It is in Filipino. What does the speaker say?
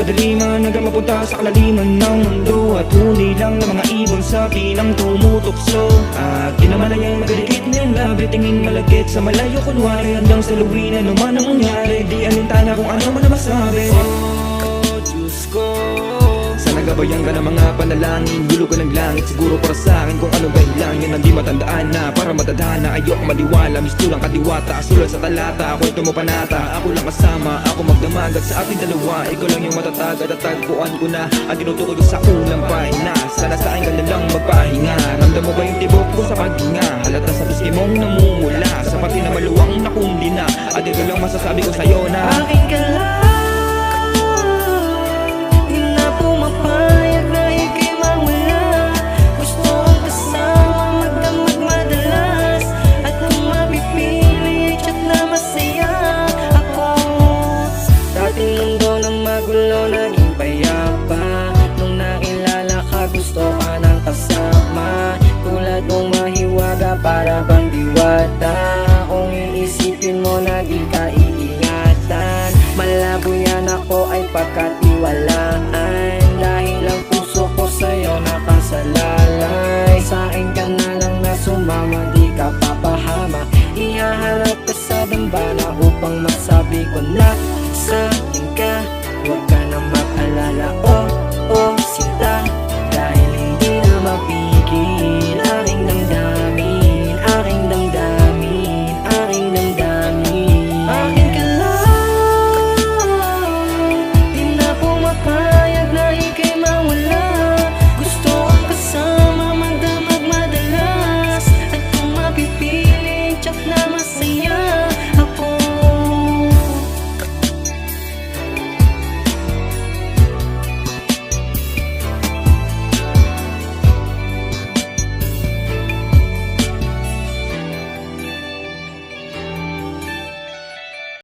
kadaliman hanggang mapunta sa kalaliman ng mundo. At huli lang ng mga ibon sa pinang tumutukso. At kinamanayang magdikit nila, tingin malagkit sa malayo kunwari. Hanggang sa luwi na naman ang mangyari, di alintana kung ano man na masabi. Oh, Diyos ko, sana gabayan ka ng mga panalangin. Gulo ka ng langit, siguro para sa akin. Kung ano ba ilang yan ang di matandaan na para matadhana. Ayoko madiwala, mistulang kadiwata. Sulat sa talata, kwento mo panata. Ako lang kasama, ako magdamagat sa ating dalawa. Ikaw lang yung matatagad at tagpuan ko na ang tinutukod ko sa ulang paina. Sana sa akin ka na lang magpahinga. Ramdam mo ba yung tibok ko sa paghinga? Halata sa piski mong namumula, sa pati na maluwang nakundi na. At ito lang masasabi ko sa'yo na akin ka lang. Pumapayag na ika'y mawala. Gusto kong kasama, magdamag madalas. At kung mapipili, chat na masaya ako. Dating mundo ng magulo, naging payapa. Nung nakilala ka, gusto ka ng kasama. Tulad mong mahiwaga, para bang diwata. Kung iisipin mo na di ka iingatan, malabo yan, ako ay pagkatiwalaan. Dahil ang puso ko sa'yo nakasalalay. Sa'kin ka na lang na sumama, di ka papahama. Ihaharap ka sa dambana upang masabi ko na sa'kin ka. Huwag ka na mag-alala, oh.